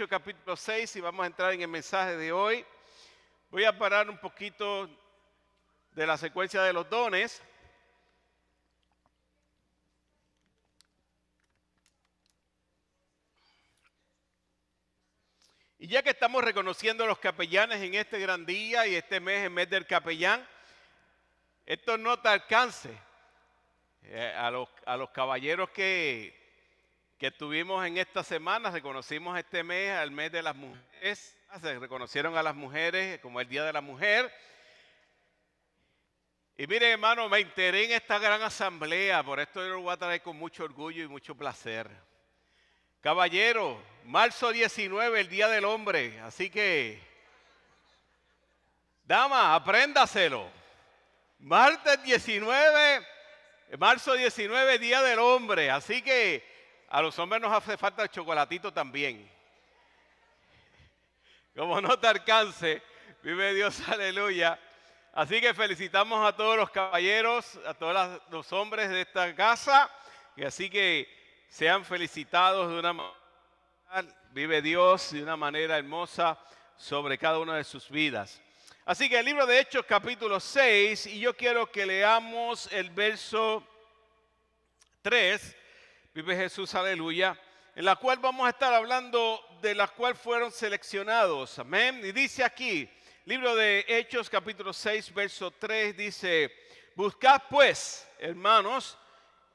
Capítulo 6 y vamos a entrar en el mensaje de hoy. Voy a parar un poquito de la secuencia de los dones. Y ya que estamos reconociendo a los capellanes en este gran día y este mes, el mes del capellán, esto no te alcance. A los caballeros que tuvimos en esta semana, reconocimos este mes al mes de las mujeres, se reconocieron a las mujeres como el Día de la Mujer. Y miren, hermano, me enteré en esta gran asamblea, por esto yo lo voy a traer con mucho orgullo y mucho placer. Caballero, marzo 19, el Día del Hombre, así que, dama, apréndaselo. Marzo 19, Día del Hombre, así que a los hombres nos hace falta el chocolatito también. Como no te alcance, vive Dios, aleluya. Así que felicitamos a todos los caballeros, a todos los hombres de esta casa, y así que sean felicitados de una manera, vive Dios de una manera hermosa sobre cada una de sus vidas. Así que el libro de Hechos capítulo 6, y yo quiero que leamos el verso 3, vive Jesús, aleluya, en la cual vamos a estar hablando de la cual fueron seleccionados, amén. Y dice aquí, libro de Hechos capítulo 6, verso 3, dice: buscad pues, hermanos,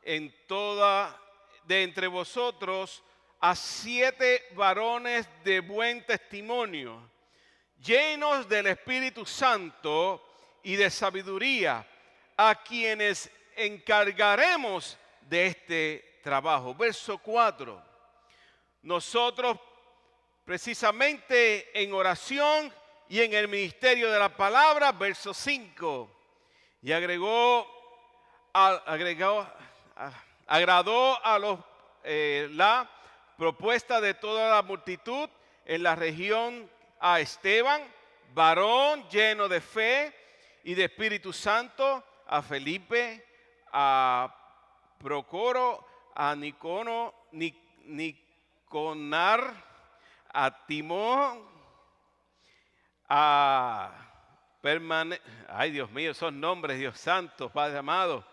de entre vosotros a 7 varones de buen testimonio, llenos del Espíritu Santo y de sabiduría, a quienes encargaremos de este trabajo. Verso 4. Nosotros precisamente en oración y en el ministerio de la palabra, verso 5. Y agradó a la propuesta de toda la multitud en la región a Esteban, varón lleno de fe y de Espíritu Santo, a Felipe, a Procoro, a Niconar, a Timón, ay Dios mío, esos nombres, Dios santo, Padre amado,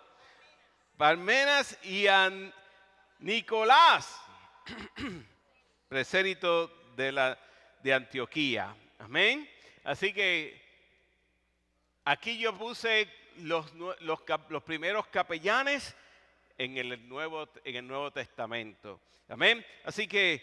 Parmenas y a Nicolás, presérito de Antioquía. Amén. Así que aquí yo puse los primeros capellanes en el Nuevo Testamento. Amén. Así que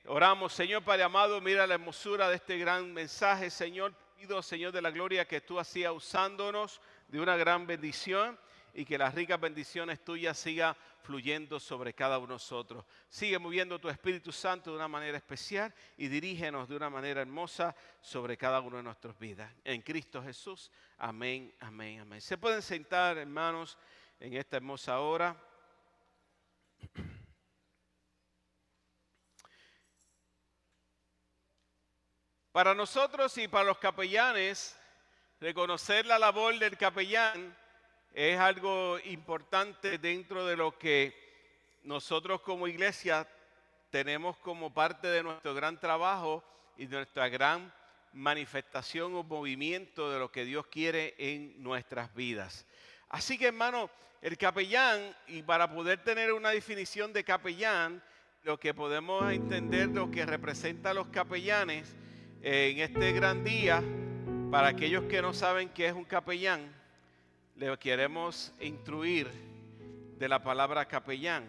oramos. Señor Padre amado, mira la hermosura de este gran mensaje, Señor. Pido, Señor de la gloria, que tú sigas usándonos de una gran bendición y que las ricas bendiciones tuyas sigan fluyendo sobre cada uno de nosotros. Sigue moviendo tu Espíritu Santo de una manera especial y dirígenos de una manera hermosa sobre cada uno de nuestras vidas. En Cristo Jesús. Amén, amén, amén. Se pueden sentar, hermanos, en esta hermosa hora. Para nosotros y para los capellanes, reconocer la labor del capellán es algo importante dentro de lo que nosotros como iglesia tenemos como parte de nuestro gran trabajo y de nuestra gran manifestación o movimiento de lo que Dios quiere en nuestras vidas. Así que, hermano, el capellán, y para poder tener una definición de capellán, lo que podemos entender, lo que representa a los capellanes en este gran día, para aquellos que no saben qué es un capellán, le queremos instruir de la palabra capellán.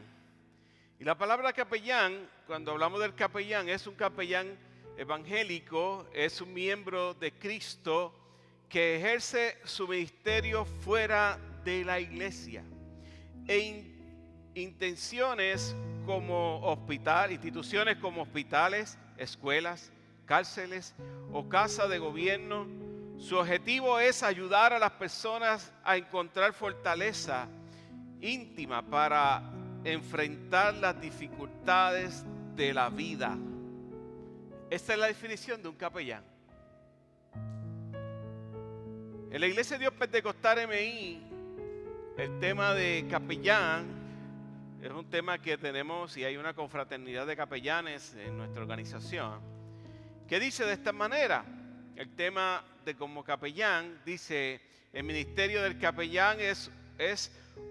Y la palabra capellán, cuando hablamos del capellán, es un capellán evangélico, es un miembro de Cristo que ejerce su ministerio fuera de la iglesia. Intenciones como instituciones como hospitales, escuelas, cárceles o casas de gobierno. Su objetivo es ayudar a las personas a encontrar fortaleza íntima para enfrentar las dificultades de la vida. Esta es la definición de un capellán. En la Iglesia de Dios Pentecostal MI, el tema de capellán es un tema que tenemos y hay una confraternidad de capellanes en nuestra organización. que dice de esta manera. El tema de como capellán dice: el ministerio del capellán es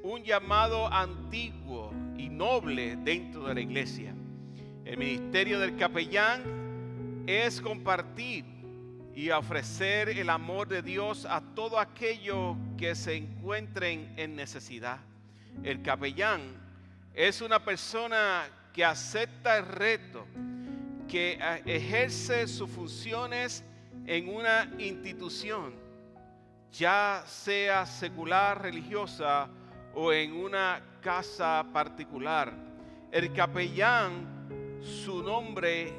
un llamado antiguo y noble dentro de la iglesia. El ministerio del capellán es compartir y ofrecer el amor de Dios a todo aquello que se encuentren en necesidad. El capellán es una persona que acepta el reto, que ejerce sus funciones en una institución, ya sea secular, religiosa o en una casa particular. El capellán, su nombre,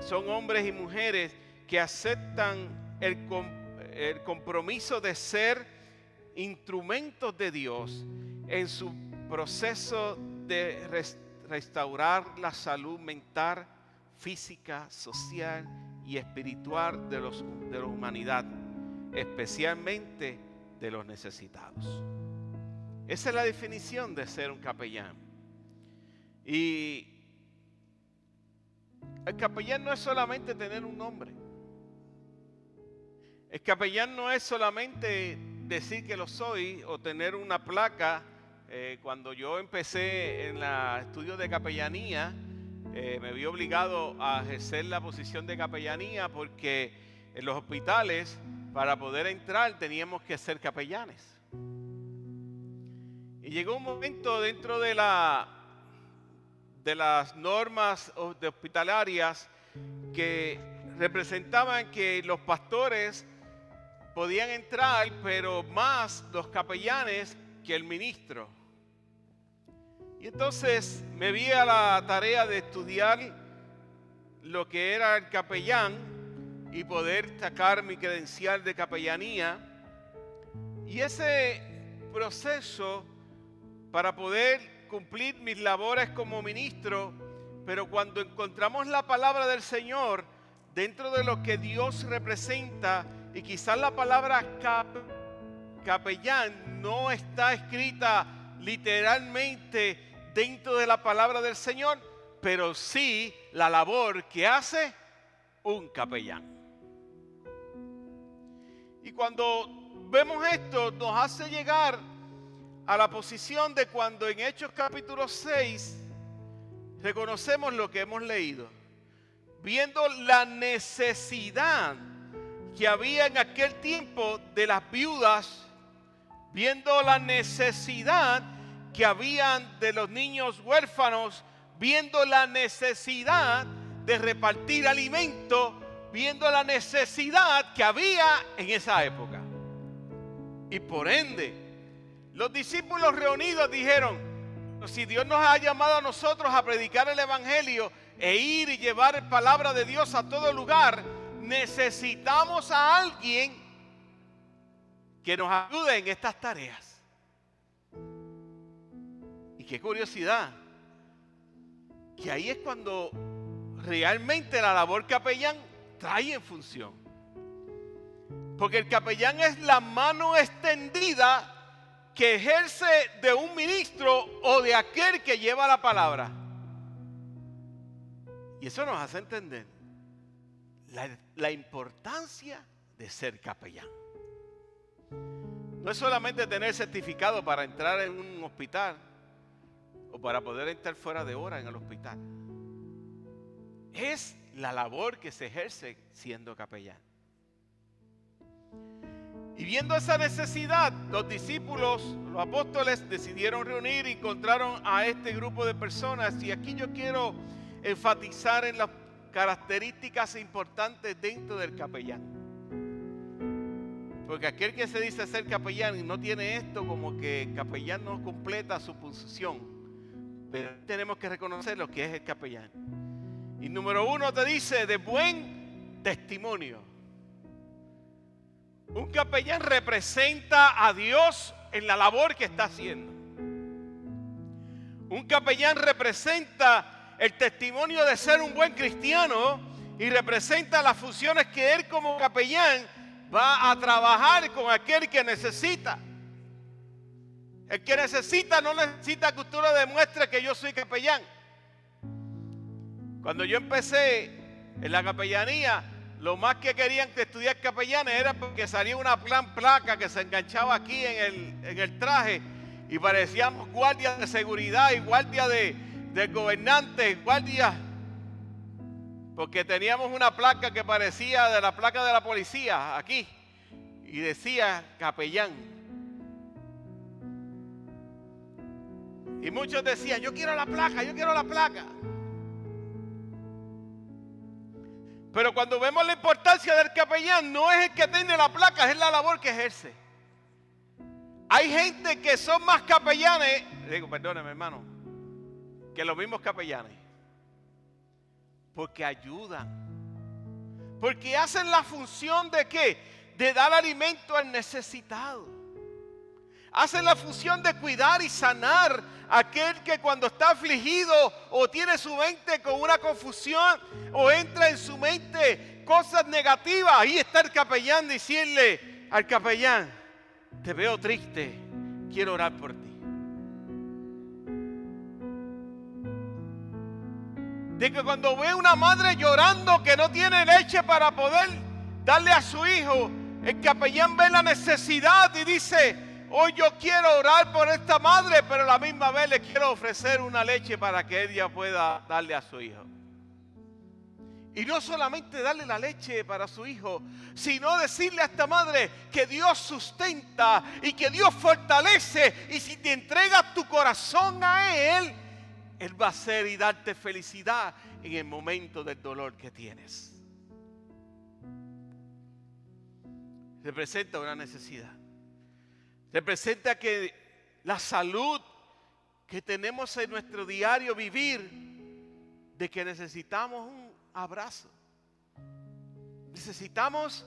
son hombres y mujeres que aceptan el compromiso de ser instrumentos de Dios en su proceso de restaurar la salud mental, física, social y espiritual de la humanidad, especialmente de los necesitados. Esa es la definición de ser un capellán. Y el capellán no es solamente tener un nombre. El capellán no es solamente decir que lo soy o tener una placa. Cuando yo empecé en el estudio de capellanía, me vi obligado a ejercer la posición de capellanía porque en los hospitales, para poder entrar, teníamos que ser capellanes. Y llegó un momento dentro de las normas hospitalarias que representaban que los pastores podían entrar, pero más los capellanes que el ministro. Y entonces me vi a la tarea de estudiar lo que era el capellán y poder sacar mi credencial de capellanía. Y ese proceso para poder cumplir mis labores como ministro, pero cuando encontramos la palabra del Señor dentro de lo que Dios representa, y quizás la palabra capellán no está escrita literalmente dentro de la palabra del Señor, pero sí la labor que hace un capellán. Y cuando vemos esto, nos hace llegar a la posición de cuando en Hechos capítulo 6 reconocemos lo que hemos leído, viendo la necesidad que había en aquel tiempo de las viudas, viendo la necesidad que habían de los niños huérfanos, viendo la necesidad de repartir alimento, viendo la necesidad que había en esa época. Y por ende, los discípulos reunidos dijeron: si Dios nos ha llamado a nosotros a predicar el evangelio e ir y llevar palabra de Dios a todo lugar, necesitamos a alguien que nos ayude en estas tareas. Y qué curiosidad, que ahí es cuando realmente la labor capellán trae en función. Porque el capellán es la mano extendida que ejerce de un ministro o de aquel que lleva la palabra. Y eso nos hace entender la importancia de ser capellán. No es solamente tener certificado para entrar en un hospital o para poder estar fuera de hora en el hospital. Es la labor que se ejerce siendo capellán. Y viendo esa necesidad, los discípulos, los apóstoles, decidieron reunir y encontraron a este grupo de personas. Y aquí yo quiero enfatizar en las características importantes dentro del capellán. Porque aquel que se dice ser capellán y no tiene esto, como que el capellán no completa su función. Pero tenemos que reconocer lo que es el capellán. Y número 1 te dice: de buen testimonio. Un capellán representa a Dios en la labor que está haciendo. Un capellán representa el testimonio de ser un buen cristiano y representa las funciones que él como capellán va a trabajar con aquel que necesita. El que necesita no necesita que usted le demuestre que yo soy capellán. Cuando yo empecé en la capellanía, lo más que querían que estudiar capellanes era porque salía una placa que se enganchaba aquí en el traje y parecíamos guardias de seguridad y guardias del gobernante, guardias, porque teníamos una placa que parecía de la placa de la policía aquí y decía capellán. Y muchos decían, yo quiero la placa, yo quiero la placa. Pero cuando vemos la importancia del capellán, no es el que tiene la placa, es la labor que ejerce. Hay gente que son más capellanes, digo, perdóneme hermano, que los mismos capellanes. Porque ayudan. Porque hacen la función de ¿qué? De dar alimento al necesitado. Hacen la función de cuidar y sanar a aquel que cuando está afligido o tiene su mente con una confusión o entra en su mente cosas negativas. Ahí está el capellán, decirle al capellán, te veo triste, quiero orar por ti. De que cuando ve una madre llorando que no tiene leche para poder darle a su hijo, el capellán ve la necesidad y dice, hoy yo quiero orar por esta madre, pero a la misma vez le quiero ofrecer una leche para que ella pueda darle a su hijo. Y no solamente darle la leche para su hijo, sino decirle a esta madre que Dios sustenta y que Dios fortalece. Y si te entregas tu corazón a Él, Él va a hacer y darte felicidad en el momento del dolor que tienes. Representa una necesidad. Representa que la salud que tenemos en nuestro diario vivir, de que necesitamos un abrazo. Necesitamos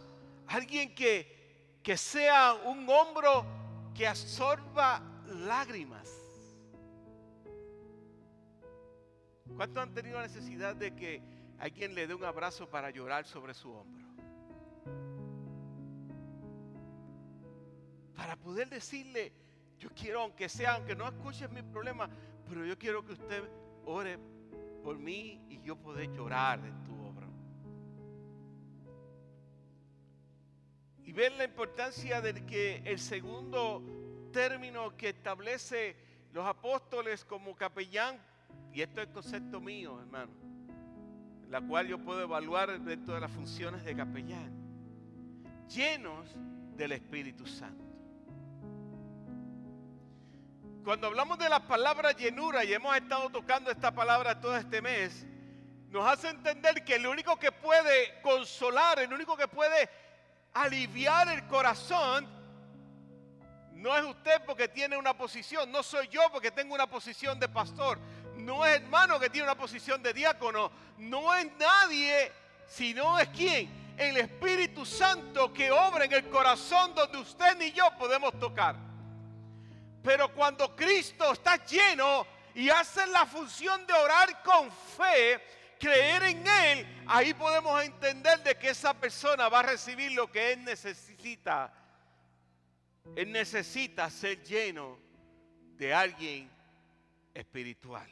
alguien que sea un hombro que absorba lágrimas. ¿Cuántos han tenido la necesidad de que alguien le dé un abrazo para llorar sobre su hombro? Para poder decirle, yo quiero, aunque no escuches mi problema, pero yo quiero que usted ore por mí y yo poder llorar en tu hombro. Y ver la importancia de que el segundo término que establece los apóstoles como capellán, y esto es concepto mío, hermano, la cual yo puedo evaluar dentro de las funciones de capellán, llenos del Espíritu Santo. Cuando hablamos de la palabra llenura, y hemos estado tocando esta palabra todo este mes, nos hace entender que el único que puede consolar, el único que puede aliviar el corazón, no es usted porque tiene una posición, no soy yo porque tengo una posición de pastor, no es hermano que tiene una posición de diácono, no es nadie, sino es ¿quién? El Espíritu Santo que obra en el corazón donde usted ni yo podemos tocar. Pero cuando Cristo está lleno y hace la función de orar con fe, creer en Él, ahí podemos entender de que esa persona va a recibir lo que Él necesita. Él necesita ser lleno de alguien espiritual.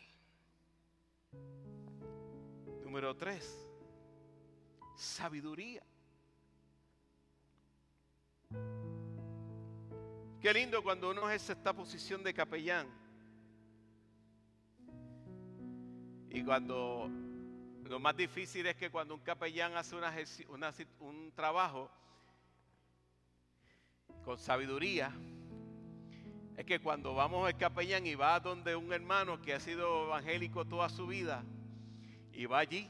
Número 3, sabiduría. Qué lindo cuando uno es esta posición de capellán. Y cuando lo más difícil es que cuando un capellán hace un trabajo con sabiduría, es que cuando vamos al capellán y va donde un hermano que ha sido evangélico toda su vida, y va allí,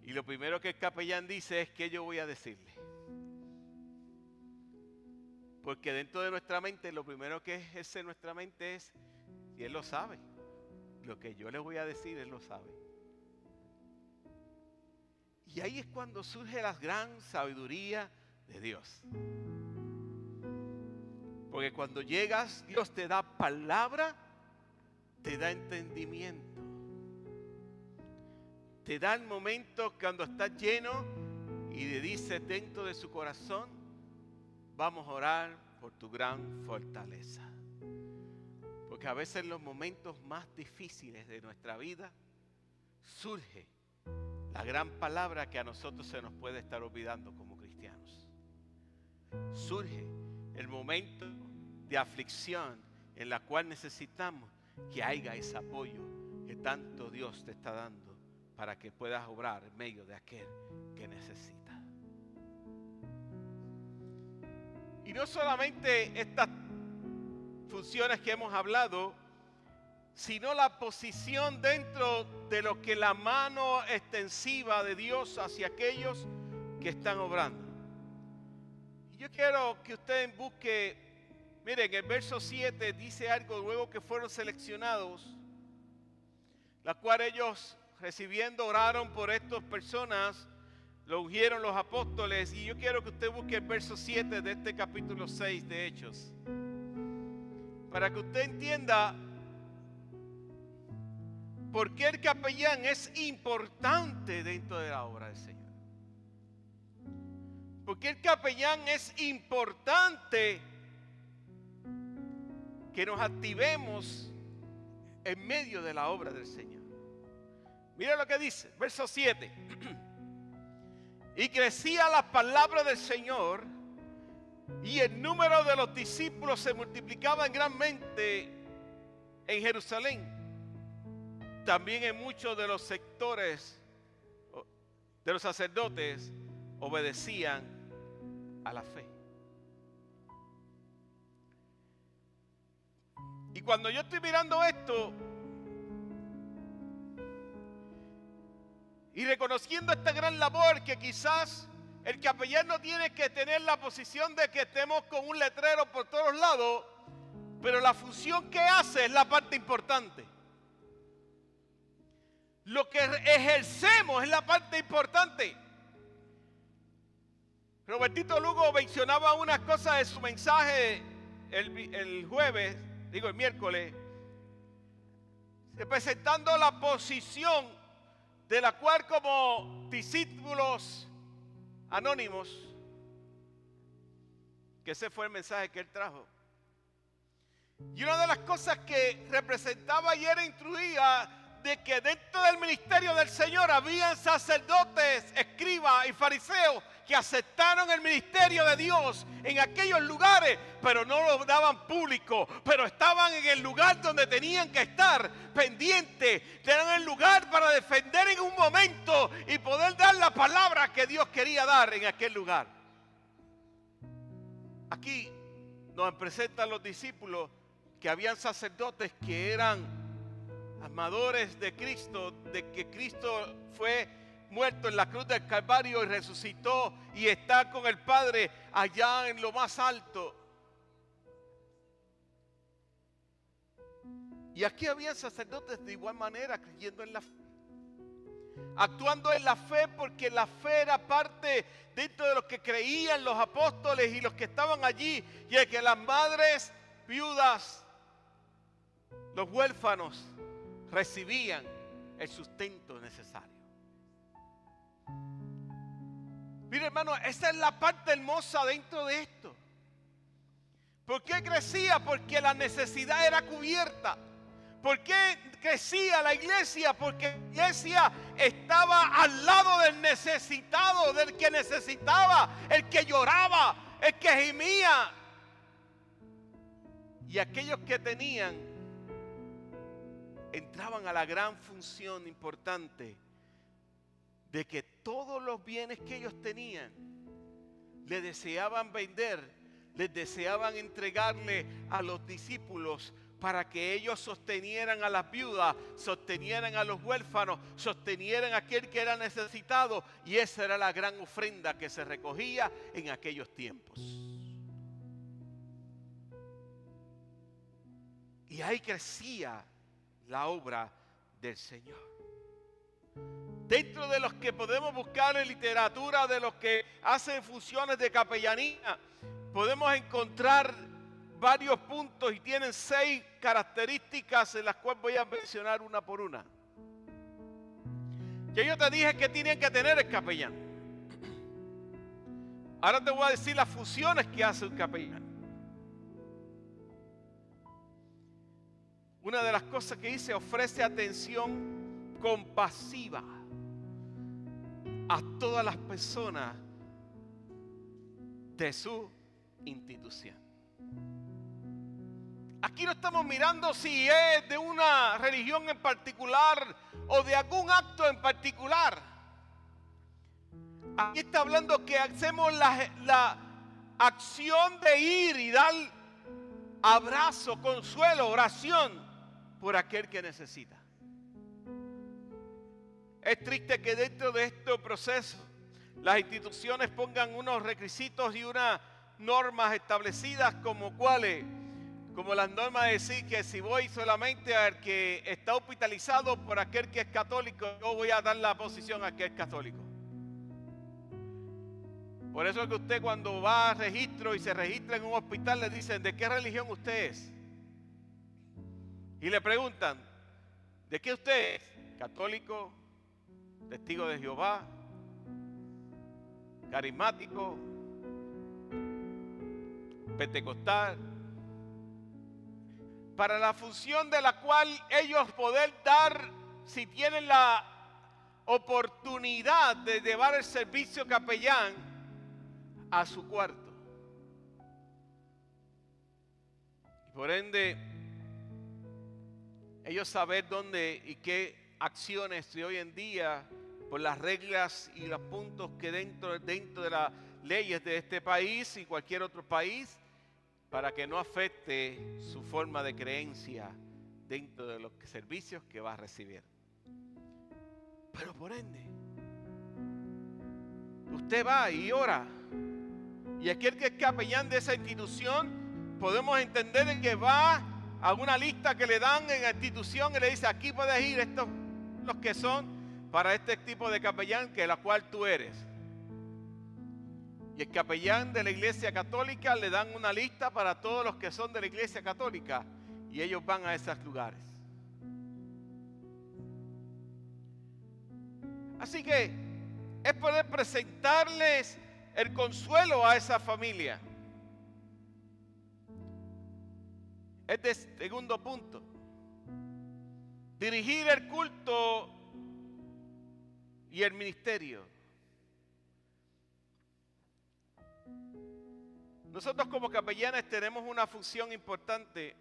y lo primero que el capellán dice es, ¿qué yo voy a decirle? Porque dentro de nuestra mente, lo primero que ejerce nuestra mente es, y Él lo sabe, lo que yo le voy a decir, Él lo sabe. Y ahí es cuando surge la gran sabiduría de Dios. Porque cuando llegas, Dios te da palabra, te da entendimiento. Te da el momento cuando estás lleno y le dice dentro de su corazón, vamos a orar por tu gran fortaleza. Porque a veces en los momentos más difíciles de nuestra vida surge la gran palabra que a nosotros se nos puede estar olvidando como cristianos. Surge el momento de aflicción en la cual necesitamos que haya ese apoyo que tanto Dios te está dando para que puedas obrar en medio de aquel que necesita. Y no solamente estas funciones que hemos hablado, sino la posición dentro de lo que la mano extensiva de Dios hacia aquellos que están obrando. Y yo quiero que ustedes busquen, miren, el verso 7 dice algo luego que fueron seleccionados, la cual ellos recibiendo oraron por estas personas, lo ungieron los apóstoles. Y yo quiero que usted busque el verso 7 de este capítulo 6 de Hechos, para que usted entienda por qué el capellán es importante dentro de la obra del Señor. Porque el capellán es importante que nos activemos en medio de la obra del Señor. Mira lo que dice, verso 7. Y crecía la palabra del Señor, y el número de los discípulos se multiplicaba grandemente en Jerusalén. También en muchos de los sectores de los sacerdotes obedecían a la fe. Y cuando yo estoy mirando esto y reconociendo esta gran labor, que quizás el capellán no tiene que tener la posición de que estemos con un letrero por todos lados, pero la función que hace es la parte importante. Lo que ejercemos es la parte importante. Robertito Lugo mencionaba unas cosas de su mensaje el miércoles, representando la posición de la cual como discípulos anónimos, que ese fue el mensaje que él trajo. Y una de las cosas que representaba y era instruida de que dentro del ministerio del Señor habían sacerdotes, escribas y fariseos que aceptaron el ministerio de Dios en aquellos lugares, pero no lo daban público, pero estaban en el lugar donde tenían que estar pendientes, tenían el lugar para defender en un momento y poder dar la palabra que Dios quería dar en aquel lugar. Aquí nos presentan los discípulos que habían sacerdotes que eran amadores de Cristo, de que Cristo fue muerto en la cruz del Calvario y resucitó y está con el Padre allá en lo más alto. Y aquí había sacerdotes de igual manera creyendo en la fe, actuando en la fe, porque la fe era parte dentro de los que creían los apóstoles y los que estaban allí, y el que las madres viudas, los huérfanos, recibían el sustento necesario. Mira, hermano, esa es la parte hermosa dentro de esto. ¿Por qué crecía? Porque la necesidad era cubierta. ¿Por qué crecía la iglesia? Porque la iglesia estaba al lado del necesitado, del que necesitaba, el que lloraba, el que gemía. Y aquellos que tenían entraban a la gran función importante de que todos los bienes que ellos tenían les deseaban vender, les deseaban entregarle a los discípulos para que ellos sostenieran a las viudas, sostenieran a los huérfanos, sostenieran a aquel que era necesitado. Y esa era la gran ofrenda que se recogía en aquellos tiempos. Y ahí crecía la obra del Señor. Dentro de los que podemos buscar en literatura, de los que hacen funciones de capellanía, podemos encontrar varios puntos y tienen 6 características en las cuales voy a mencionar una por una. Ya yo te dije que tienen que tener el capellán. Ahora te voy a decir las funciones que hace un capellán. Una de las cosas que dice, ofrece atención compasiva. a todas las personas de su institución. Aquí no estamos mirando si es de una religión en particular o de algún acto en particular. Aquí está hablando que hacemos la acción de ir y dar abrazo, consuelo, oración por aquel que necesita. Es triste que dentro de este proceso las instituciones pongan unos requisitos y unas normas establecidas como cuáles, como las normas de decir que si voy solamente al que está hospitalizado por aquel que es católico, yo voy a dar la posición a aquel católico. Por eso es que usted cuando va a registro y se registra en un hospital le dicen, ¿de qué religión usted es? Y le preguntan, ¿de qué usted es? ¿Católico? ¿Testigo de Jehová? ¿Carismático? ¿Pentecostal? Para la función de la cual ellos poder dar, si tienen la oportunidad de llevar el servicio capellán a su cuarto. Y por ende, ellos saber dónde y qué acciones de hoy en día, por las reglas y los puntos que dentro de las leyes de este país y cualquier otro país, para que no afecte su forma de creencia dentro de los servicios que va a recibir. Pero por ende, usted va y ora, y aquel que es capellán de esa institución, podemos entender de que va a una lista que le dan en la institución y le dice, aquí puedes ir, estos los que son para este tipo de capellán que la cual tú eres. Y el capellán de la Iglesia Católica le dan una lista para todos los que son de la Iglesia Católica y ellos van a esos lugares. Así que es poder presentarles el consuelo a esa familia. Este es el segundo punto. Dirigir el culto y el ministerio. Nosotros como capellanes tenemos una función importante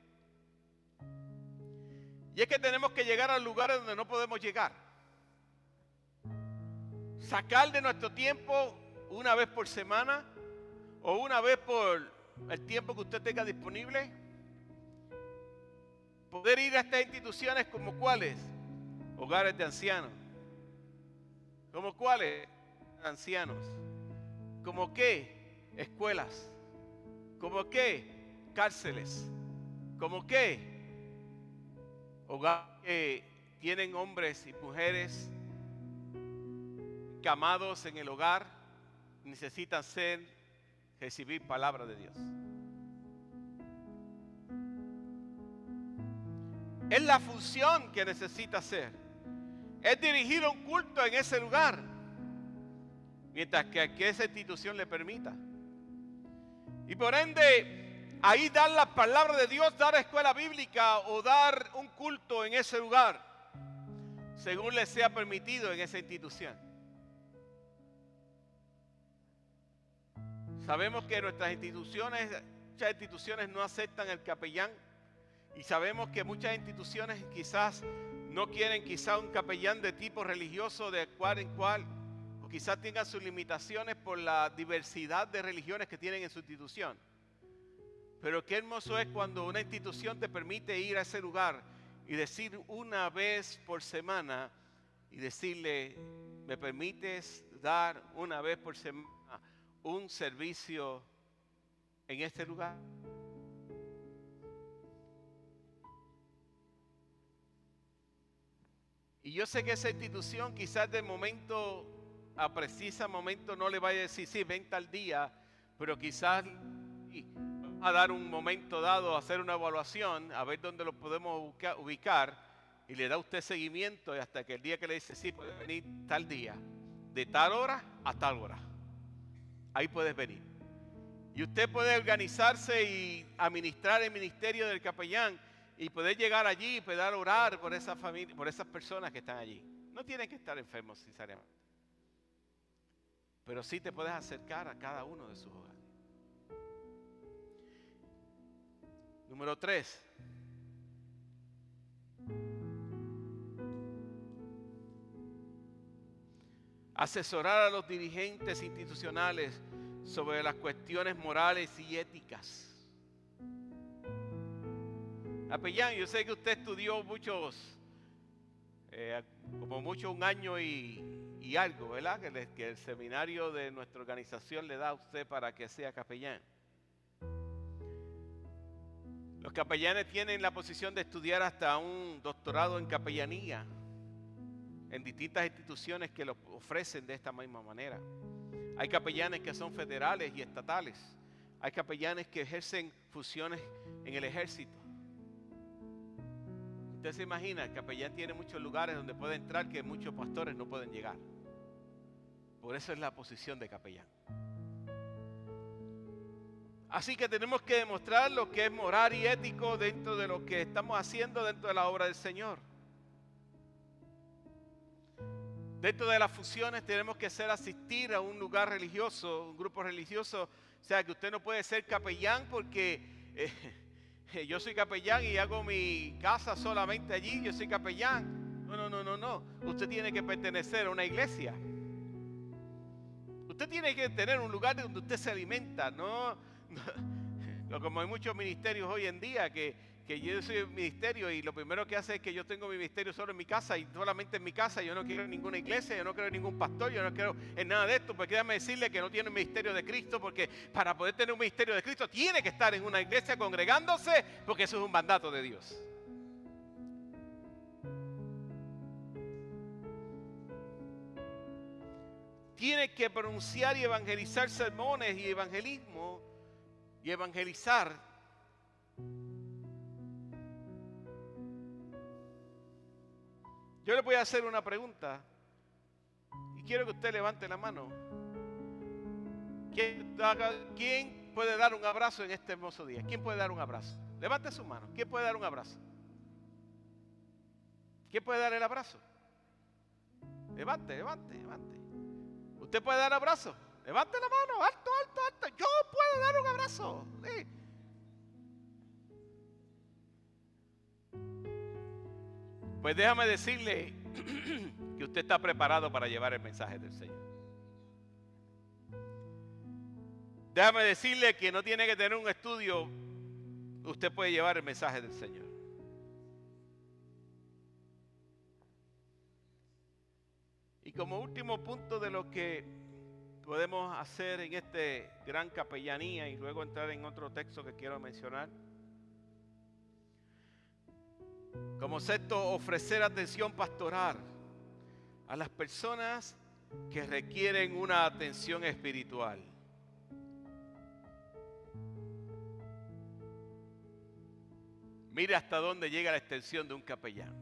y es que tenemos que llegar a lugares donde no podemos llegar. Sacar de nuestro tiempo una vez por semana o una vez por el tiempo que usted tenga disponible. Poder ir a estas instituciones como cuáles, hogares de ancianos. ¿Como cuáles? Ancianos. ¿Como qué? Escuelas. ¿Como qué? Cárceles. ¿Como qué? Hogares que tienen hombres y mujeres encamados en el hogar, necesitan recibir palabra de Dios. Es la función que necesita hacer. Es dirigir un culto en ese lugar, mientras que esa institución le permita. Y por ende, ahí dar la palabra de Dios, dar escuela bíblica o dar un culto en ese lugar, según le sea permitido en esa institución. Sabemos que muchas instituciones no aceptan el capellán. Y sabemos que muchas instituciones quizás no quieren un capellán de tipo religioso de cual en cual, o quizás tengan sus limitaciones por la diversidad de religiones que tienen en su institución. Pero qué hermoso es cuando una institución te permite ir a ese lugar y decir una vez por semana y decirle, ¿me permites dar una vez por semana un servicio en este lugar? Y yo sé que esa institución quizás de momento, a precisa momento no le vaya a decir, sí, ven tal día, pero quizás a dar un momento dado, a hacer una evaluación, a ver dónde lo podemos ubicar, y le da usted seguimiento y hasta que el día que le dice, sí, puedes venir tal día, de tal hora a tal hora. Ahí puedes venir. Y usted puede organizarse y administrar el ministerio del capellán y poder llegar allí y poder orar por esa familia, por esas personas que están allí. No tienen que estar enfermos, sinceramente. pero sí te puedes acercar a cada uno de sus hogares. Número 3. Asesorar a los dirigentes institucionales sobre las cuestiones morales y éticas. Capellán, yo sé que usted estudió un año y algo, ¿verdad? Que el seminario de nuestra organización le da a usted para que sea capellán. Los capellanes tienen la posición de estudiar hasta un doctorado en capellanía en distintas instituciones que lo ofrecen de esta misma manera. Hay capellanes que son federales y estatales. Hay capellanes que ejercen funciones en el ejército. Usted se imagina, el capellán tiene muchos lugares donde puede entrar que muchos pastores no pueden llegar. Por eso es la posición de capellán. Así que tenemos que demostrar lo que es moral y ético dentro de lo que estamos haciendo dentro de la obra del Señor. Dentro de las funciones tenemos que asistir a un lugar religioso, un grupo religioso. O sea, que usted no puede ser capellán porque yo soy capellán y hago mi casa solamente allí, yo soy capellán. No. Usted tiene que pertenecer a una iglesia. Usted tiene que tener un lugar donde usted se alimenta, no como hay muchos ministerios hoy en día que yo soy un ministerio y lo primero que hace es que yo tengo mi ministerio solo en mi casa y solamente en mi casa. Yo no quiero en ninguna iglesia, yo no quiero en ningún pastor, yo no quiero en nada de esto, porque déjame decirle que no tiene un ministerio de Cristo, porque para poder tener un ministerio de Cristo tiene que estar en una iglesia congregándose, porque eso es un mandato de Dios. Tiene que pronunciar y evangelizar sermones y evangelismo y evangelizar. Yo le voy a hacer una pregunta y quiero que usted levante la mano. ¿Quién puede dar un abrazo en este hermoso día? ¿Quién puede dar un abrazo? Levante su mano. ¿Quién puede dar un abrazo? ¿Quién puede dar el abrazo? Levante. ¿Usted puede dar abrazo? Levante la mano, alto. Yo puedo dar un abrazo. Sí. Pues déjame decirle que usted está preparado para llevar el mensaje del Señor. Déjame decirle que no tiene que tener un estudio, usted puede llevar el mensaje del Señor. Y como último punto de lo que podemos hacer en este gran capellanía y luego entrar en otro texto que quiero mencionar. Como sexto, ofrecer atención pastoral a las personas que requieren una atención espiritual. Mire hasta dónde llega la extensión de un capellán.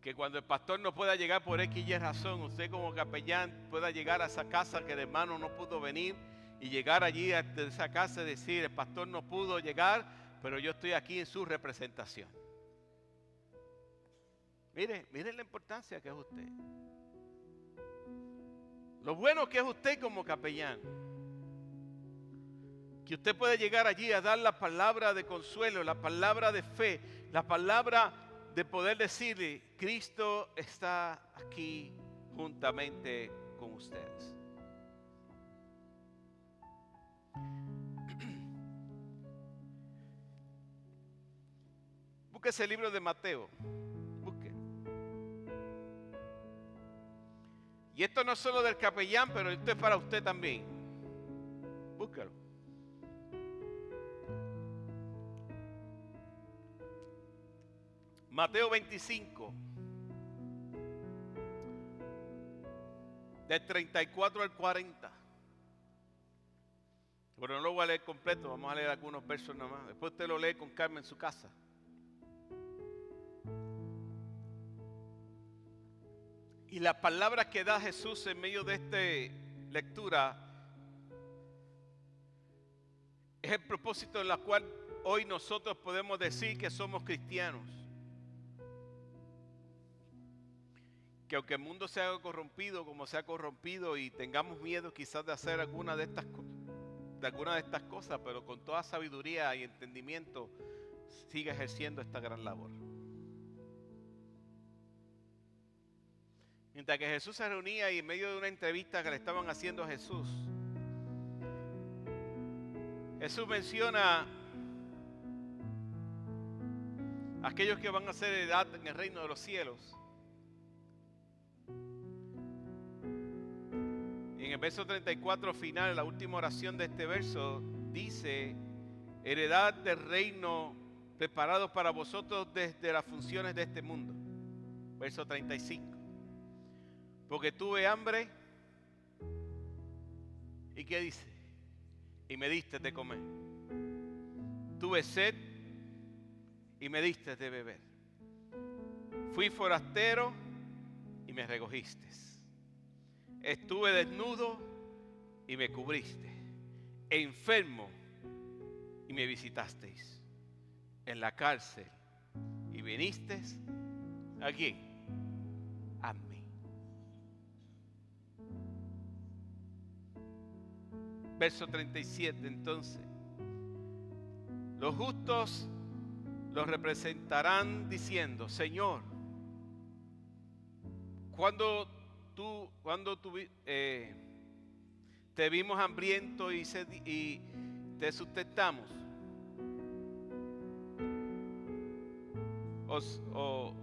Que cuando el pastor no pueda llegar por X y razón, usted como capellán pueda llegar a esa casa que el hermano no pudo venir y llegar allí a esa casa y decir, el pastor no pudo llegar, pero yo estoy aquí en su representación. Mire la importancia que es usted. Lo bueno que es usted como capellán. Que usted puede llegar allí a dar la palabra de consuelo, la palabra de fe, la palabra de poder decirle, Cristo está aquí juntamente con ustedes. Busque ese libro de Mateo. Busque. Y esto no es solo del capellán, pero esto es para usted también. Búscalo. Mateo 25, del 34 al 40. Pero no lo voy a leer completo, vamos a leer algunos versos nada más. Después usted lo lee con calma en su casa. Y las palabras que da Jesús en medio de esta lectura es el propósito en el cual hoy nosotros podemos decir que somos cristianos. que aunque el mundo se haga corrompido como se ha corrompido y tengamos miedo quizás de hacer alguna de estas cosas, pero con toda sabiduría y entendimiento sigue ejerciendo esta gran labor. Mientras que Jesús se reunía y en medio de una entrevista que le estaban haciendo a Jesús menciona a aquellos que van a hacer heredad en el reino de los cielos. Y en el verso 34 final, la última oración de este verso, dice: heredad del reino preparado para vosotros desde las funciones de este mundo. Verso 35. Porque tuve hambre, ¿y qué dice? Y me diste de comer. Tuve sed y me diste de beber. Fui forastero y me recogiste. Estuve desnudo y me cubriste. Enfermo y me visitasteis. En la cárcel y vinisteis. ¿A quién? A mí. Verso 37, entonces. Los justos los representarán diciendo: Señor, cuando te vimos hambriento y te sustentamos, o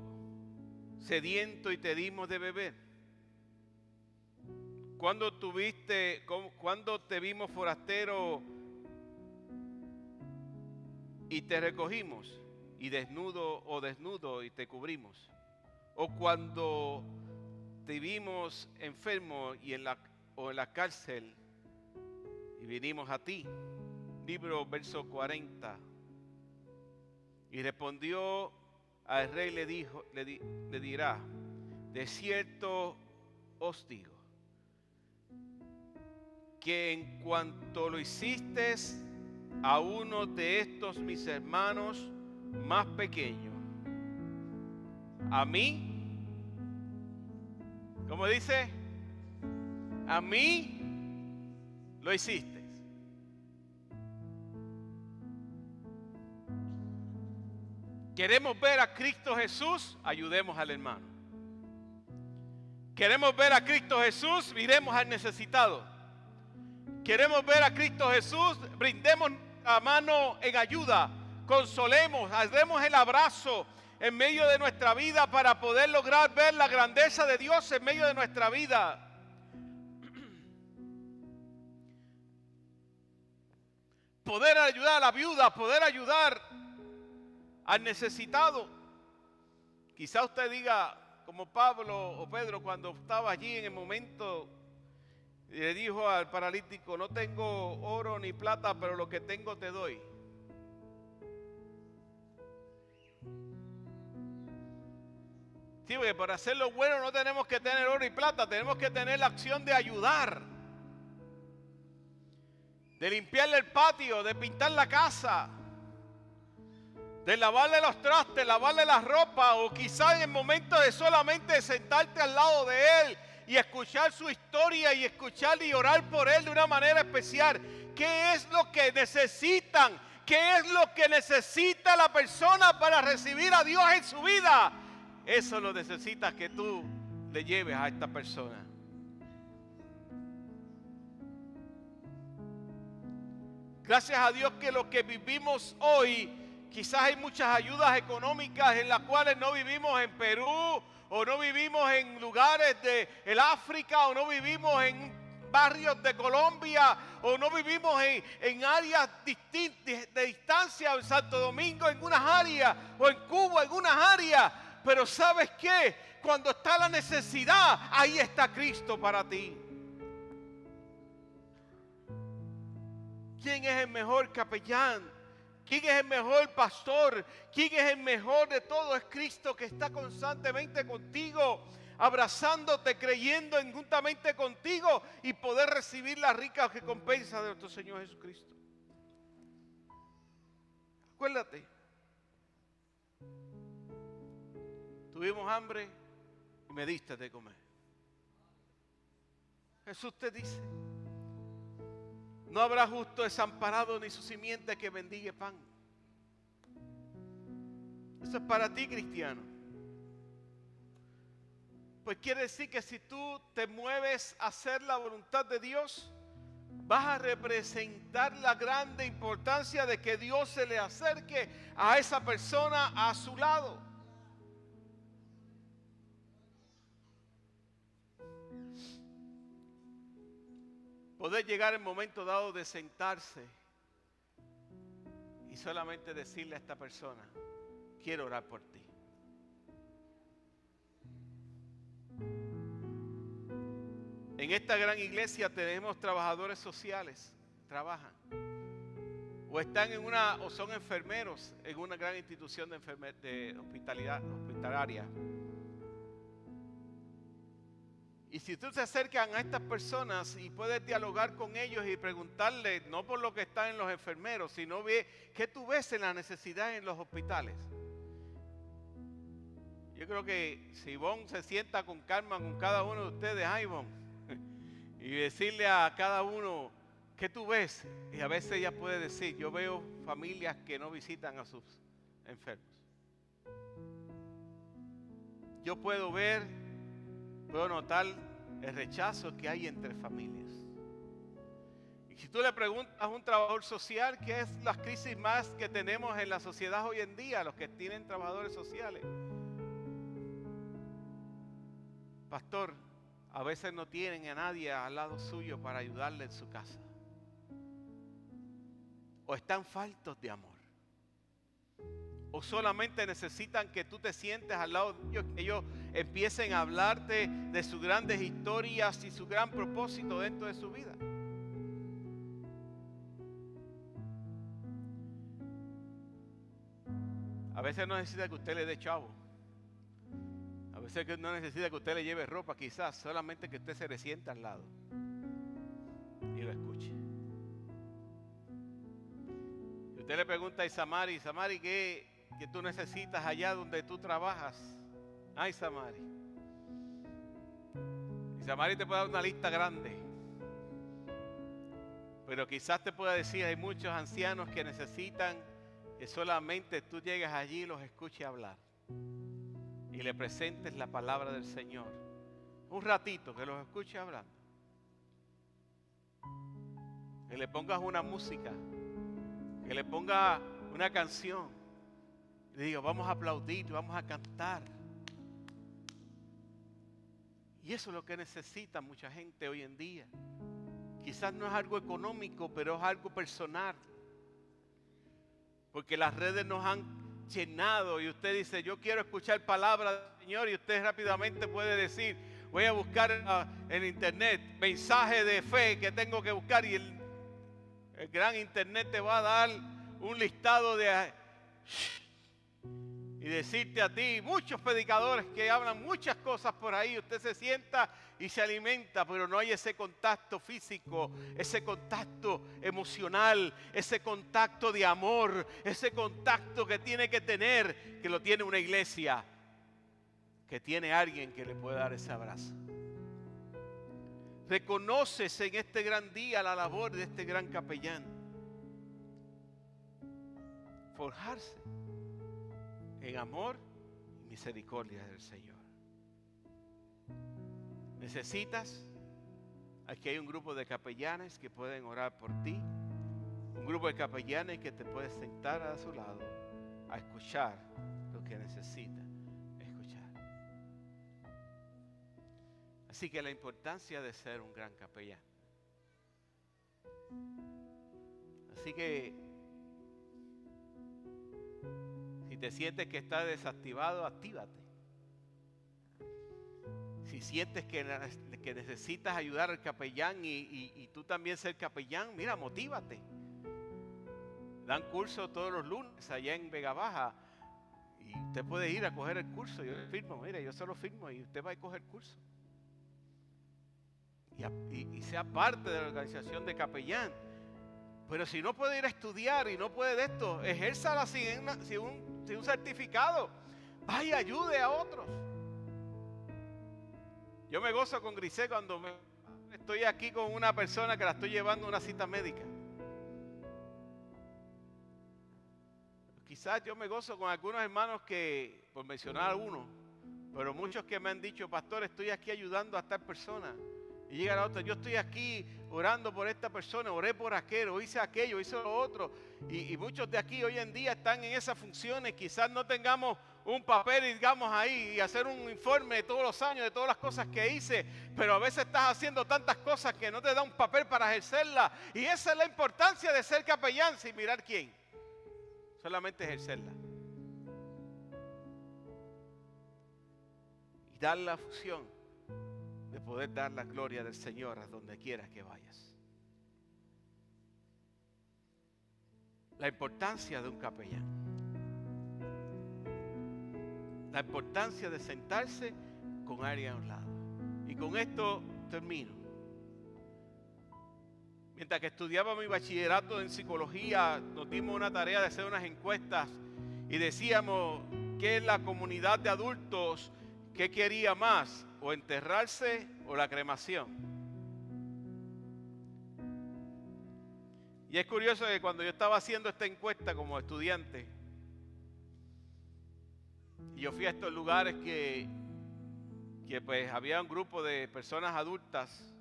sediento y te dimos de beber. Cuando te vimos forastero y te recogimos, y desnudo y te cubrimos. O cuando te vimos enfermo o en la cárcel y vinimos a ti. Libro verso 40. Y respondió al rey, le dirá: de cierto os digo que en cuanto lo hiciste a uno de estos mis hermanos más pequeños, a mí, ¿cómo dice? A mí lo hiciste. Queremos ver a Cristo Jesús, ayudemos al hermano. Queremos ver a Cristo Jesús, miremos al necesitado. Queremos ver a Cristo Jesús, brindemos la mano en ayuda, consolemos, demos el abrazo en medio de nuestra vida para poder lograr ver la grandeza de Dios en medio de nuestra vida. Poder ayudar a la viuda, poder ayudar al necesitado. Quizá usted diga, como Pablo o Pedro cuando estaba allí en el momento, y le dijo al paralítico: no tengo oro ni plata, pero lo que tengo te doy. Sí, porque para hacer lo bueno no tenemos que tener oro y plata, tenemos que tener la acción de ayudar, de limpiarle el patio, de pintar la casa, de lavarle los trastes, lavarle la ropa, o quizá en el momento de solamente sentarte al lado de él y escuchar su historia y escucharle y orar por él de una manera especial. ¿Qué es lo que necesitan? ¿Qué es lo que necesita la persona para recibir a Dios en su vida? Eso lo necesitas que tú le lleves a esta persona. Gracias a Dios que lo que vivimos hoy, quizás hay muchas ayudas económicas en las cuales no vivimos en Perú, o no vivimos en lugares de el África, o no vivimos en barrios de Colombia, o no vivimos en áreas distintas de distancia, en Santo Domingo en unas áreas, o en Cuba en unas áreas. Pero ¿sabes qué? Cuando está la necesidad, ahí está Cristo para ti. ¿Quién es el mejor capellán? ¿Quién es el mejor pastor? ¿Quién es el mejor de todo? Es Cristo, que está constantemente contigo, abrazándote, creyendo juntamente contigo y poder recibir la rica recompensa de nuestro Señor Jesucristo. Acuérdate, tuvimos hambre y y me diste de comer. Jesús te dice, no habrá justo desamparado ni su simiente que mendigue pan. Eso es para ti, cristiano. Pues quiere decir que si tú te mueves a hacer la voluntad de Dios, vas a representar la grande importancia de que Dios se le acerque a esa persona a su lado. Poder llegar el momento dado de sentarse y solamente decirle a esta persona, quiero orar por ti. En esta gran iglesia tenemos trabajadores sociales, trabajan. O están o son enfermeros en una gran institución de hospitalaria. Y si tú te acercas a estas personas y puedes dialogar con ellos y preguntarles, no por lo que están en los enfermeros, sino ve qué tú ves en la necesidad en los hospitales. Yo creo que si Ivonne se sienta con calma con cada uno de ustedes, Ivonne, y decirle a cada uno, ¿qué tú ves? Y a veces ella puede decir, yo veo familias que no visitan a sus enfermos. Yo puedo notar el rechazo que hay entre familias. Y si tú le preguntas a un trabajador social, ¿qué es las crisis más que tenemos en la sociedad hoy en día? Los que tienen trabajadores sociales. Pastor, a veces no tienen a nadie al lado suyo para ayudarle en su casa. O están faltos de amor. O solamente necesitan que tú te sientes al lado de ellos, que ellos empiecen a hablarte de sus grandes historias y su gran propósito dentro de su vida. A veces no necesita que usted le dé chavo. A veces no necesita que usted le lleve ropa, quizás solamente que usted se le sienta al lado y lo escuche. Y usted le pregunta a Isamari, ¿qué tú necesitas allá donde tú trabajas? Ay, Isamari. Isamari te puede dar una lista grande. Pero quizás te pueda decir, hay muchos ancianos que necesitan que solamente tú llegues allí y los escuches hablar. Y le presentes la palabra del Señor. Un ratito que los escuches hablando. Que le pongas una música. Que le pongas una canción. Le digo, vamos a aplaudir, vamos a cantar. Y eso es lo que necesita mucha gente hoy en día. Quizás no es algo económico, pero es algo personal. Porque las redes nos han llenado y usted dice, yo quiero escuchar palabra del Señor, y usted rápidamente puede decir, voy a buscar en internet mensaje de fe que tengo que buscar, y el gran internet te va a dar un listado y decirte a ti, muchos predicadores que hablan muchas cosas por ahí, usted se sienta y se alimenta, pero no hay ese contacto físico, ese contacto emocional, ese contacto de amor, ese contacto que tiene que tener, que lo tiene una iglesia, que tiene alguien que le puede dar ese abrazo. Reconoces en este gran día la labor de este gran capellán. Forjarse en amor y misericordia del Señor. Necesitas, aquí hay un grupo de capellanes que pueden orar por ti, un grupo de capellanes que te puedes sentar a su lado a escuchar lo que necesitas escuchar. Así que la importancia de ser un gran capellán. Así que si te sientes que estás desactivado, actívate. Si sientes que necesitas ayudar al capellán y tú también ser capellán, mira, motívate. Dan curso todos los lunes allá en Vega Baja y usted puede ir a coger el curso. Yo le firmo, mira, yo se lo firmo y usted va a coger el curso. Y sea parte de la organización de capellán. Pero si no puede ir a estudiar y no puede de esto, ejérzala sin un certificado. Vaya, ayude a otros. Yo me gozo con Grisel cuando estoy aquí con una persona que la estoy llevando a una cita médica. Quizás yo me gozo con algunos hermanos que, por mencionar a uno, pero muchos que me han dicho, pastor, estoy aquí ayudando a tal persona. Y llega la otra, yo estoy aquí orando por esta persona, oré por aquello, hice aquello, hice lo otro. Y muchos de aquí hoy en día están en esas funciones. Quizás no tengamos un papel y digamos ahí y hacer un informe de todos los años, de todas las cosas que hice. Pero a veces estás haciendo tantas cosas que no te da un papel para ejercerla. Y esa es la importancia de ser capellán, sin mirar quién. Solamente ejercerla. Y dar la función de poder dar la gloria del Señor a donde quiera que vayas. La importancia de un capellán. La importancia de sentarse con alguien a un lado. Y con esto termino. Mientras que estudiaba mi bachillerato en psicología, nos dimos una tarea de hacer unas encuestas y decíamos que la comunidad de adultos, ¿qué quería más? ¿O enterrarse o la cremación? Y es curioso que cuando yo estaba haciendo esta encuesta como estudiante, y yo fui a estos lugares que pues había un grupo de personas adultas,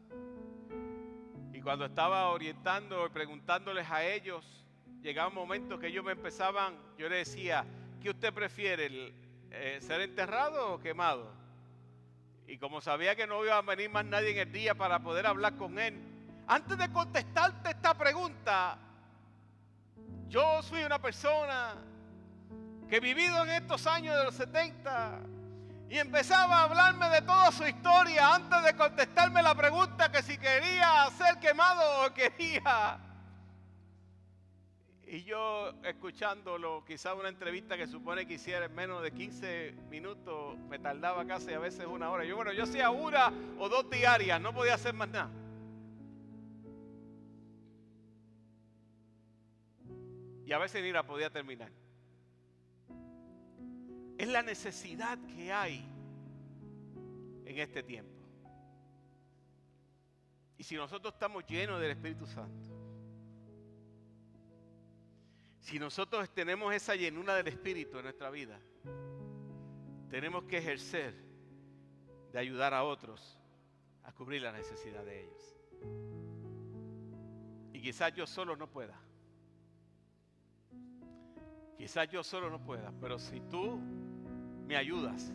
y cuando estaba orientando y preguntándoles a ellos, llegaba un momento que ellos me empezaban, yo les decía, ¿qué usted prefiere, ser enterrado o quemado? Y como sabía que no iba a venir más nadie en el día para poder hablar con él, antes de contestarte esta pregunta, yo soy una persona que he vivido en estos años de los 70 y empezaba a hablarme de toda su historia antes de contestarme la pregunta que si quería ser quemado o quería. Y yo escuchándolo, quizá una entrevista que supone que hiciera en menos de 15 minutos, me tardaba casi a veces una hora. Yo hacía una o dos diarias, no podía hacer más nada. Y a veces ni la podía terminar. Es la necesidad que hay en este tiempo. Y si nosotros estamos llenos del Espíritu Santo, si nosotros tenemos esa llenura del Espíritu en nuestra vida, tenemos que ejercer de ayudar a otros a cubrir la necesidad de ellos. Y quizás yo solo no pueda. Quizás yo solo no pueda, pero si tú me ayudas,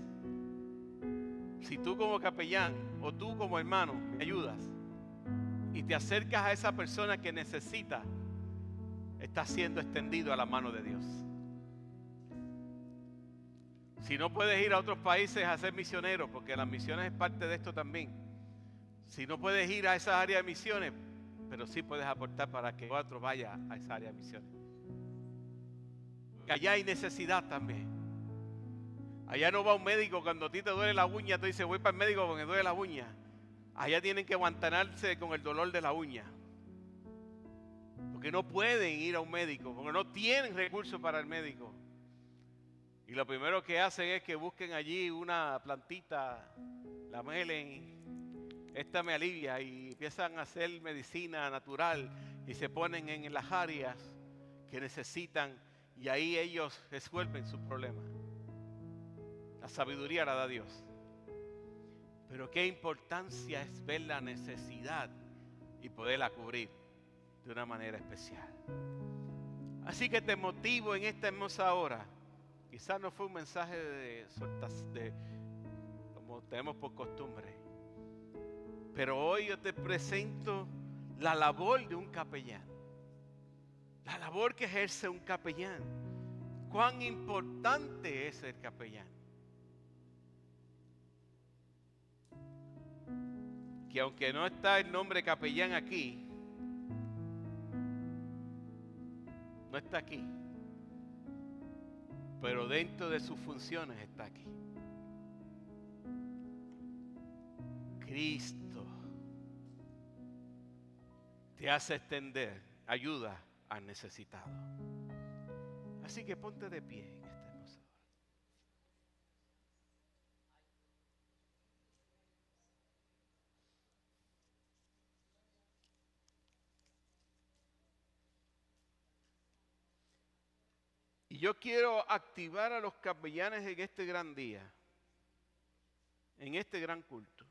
si tú como capellán o tú como hermano me ayudas y te acercas a esa persona que necesita, estás siendo extendido a la mano de Dios. Si no puedes ir a otros países a ser misionero, porque las misiones es parte de esto también. Si no puedes ir a esa área de misiones, pero sí puedes aportar para que otro vaya a esa área de misiones. Allá hay necesidad también. Allá no va un médico cuando a ti te duele la uña, tú dices voy para el médico porque me duele la uña. Allá tienen que aguantarse con el dolor de la uña. Porque no pueden ir a un médico, porque no tienen recursos para el médico. Y lo primero que hacen es que busquen allí una plantita, la melen, esta me alivia, y empiezan a hacer medicina natural y se ponen en las áreas que necesitan y ahí ellos resuelven su problema. La sabiduría la da Dios. Pero qué importancia es ver la necesidad y poderla cubrir de una manera especial. Así que te motivo en esta hermosa hora. Quizás no fue un mensaje de como tenemos por costumbre, pero hoy yo te presento la labor de un capellán, la labor que ejerce un capellán. Cuán importante es el capellán. Que aunque no está el nombre capellán aquí, no está aquí, pero dentro de sus funciones está aquí. Cristo te hace extender ayuda al necesitado. Así que ponte de pie en esta hermosa hora. Y yo quiero activar a los capellanes en este gran día, en este gran culto.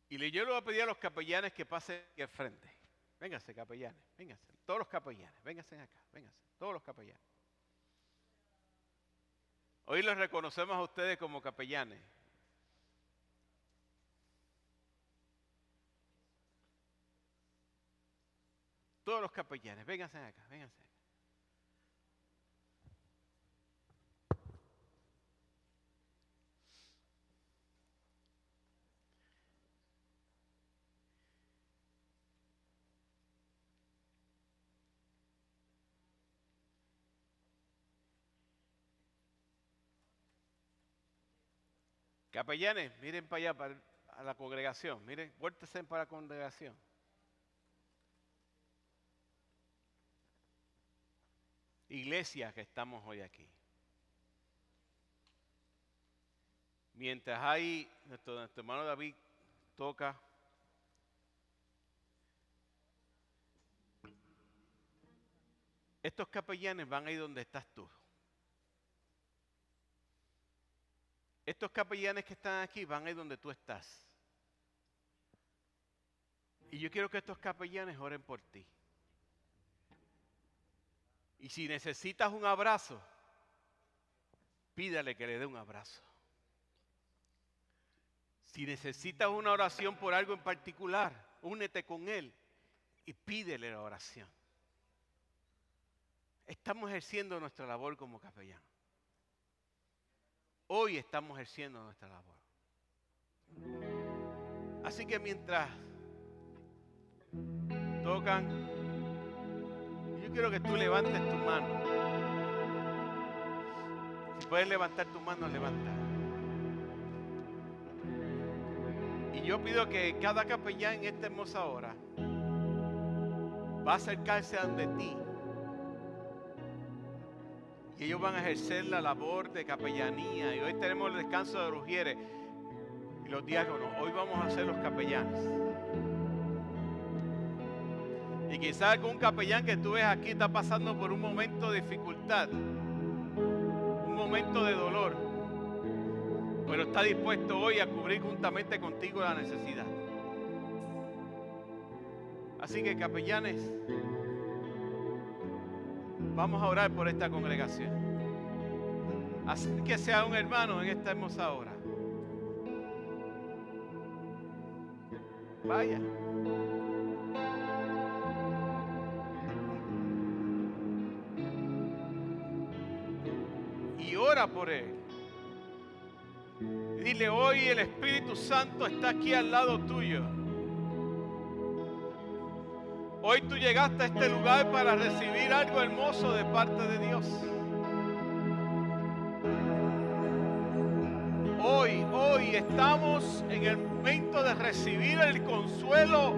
Y yo le voy a pedir a los capellanes que pasen aquí al frente. Vénganse, capellanes, vénganse. Todos los capellanes, vénganse acá, vénganse. Todos los capellanes. Hoy los reconocemos a ustedes como capellanes. Todos los capellanes, vénganse acá, vénganse acá. Capellanes, miren para allá, a la congregación. Miren, vuéltense para la congregación. Iglesia que estamos hoy aquí. Mientras nuestro hermano David toca, estos capellanes van ahí donde estás tú. Estos capellanes que están aquí van ahí donde tú estás. Y yo quiero que estos capellanes oren por ti. Y si necesitas un abrazo, pídale que le dé un abrazo. Si necesitas una oración por algo en particular, únete con él y pídele la oración. Estamos ejerciendo nuestra labor como capellán. Hoy estamos ejerciendo nuestra labor. Así que mientras tocan, yo quiero que tú levantes tu mano. Si puedes levantar tu mano, levanta. Y yo pido que cada capellán en esta hermosa hora va a acercarse a donde ti. Y ellos van a ejercer la labor de capellanía. Y hoy tenemos el descanso de los ujieres y los diáconos. Hoy vamos a ser los capellanes. Y quizás algún capellán que tú ves aquí está pasando por un momento de dificultad, un momento de dolor, pero está dispuesto hoy a cubrir juntamente contigo la necesidad. Así que, capellanes, vamos a orar por esta congregación. Acérquese a un hermano en esta hermosa hora. Vaya. Y ora por él. Dile, hoy el Espíritu Santo está aquí al lado tuyo. Hoy tú llegaste a este lugar para recibir algo hermoso de parte de Dios. Hoy estamos en el momento de recibir el consuelo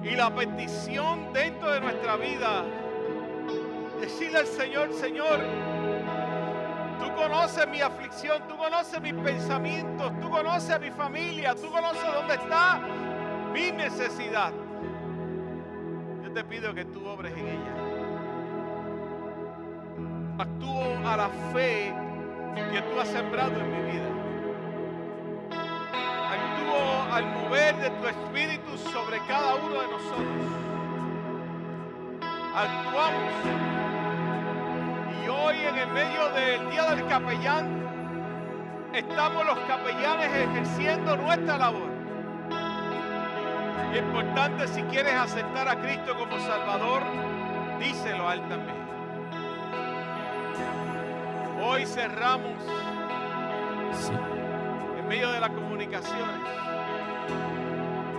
y la petición dentro de nuestra vida. Decirle al Señor, Señor, tú conoces mi aflicción, tú conoces mis pensamientos, tú conoces a mi familia, tú conoces dónde está mi necesidad. Yo te pido que tú obres en ella. Actúo a la fe que tú has sembrado en mi vida. Actúo al mover de tu espíritu sobre cada uno de nosotros. Actuamos. Y hoy en el medio del Día del Capellán estamos los capellanes ejerciendo nuestra labor. Es importante, si quieres aceptar a Cristo como Salvador, díselo a Él también. Hoy cerramos en medio de las comunicaciones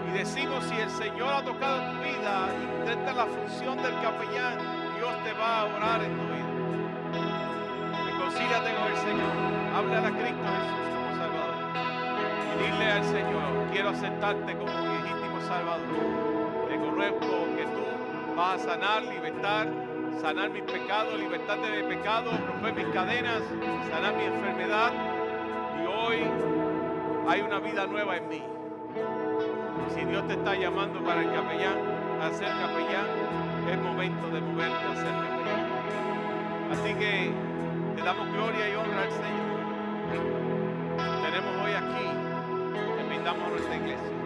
y decimos, si el Señor ha tocado tu vida, intenta la función del capellán, Dios te va a orar en tu vida. Reconcíliate con el Señor, háblale a Cristo Jesús como Salvador y dile al Señor, quiero aceptarte como mi legítimo Salvador. Reconozco que tú vas a sanar, libertar sanar mis pecados, libertad de mi pecado, romper mis cadenas, sanar mi enfermedad. Y hoy hay una vida nueva en mí. Si Dios te está llamando para el capellán, a ser capellán, es momento de moverte a ser capellán. Así que te damos gloria y honra al Señor. Tenemos hoy aquí, te invitamos a nuestra iglesia.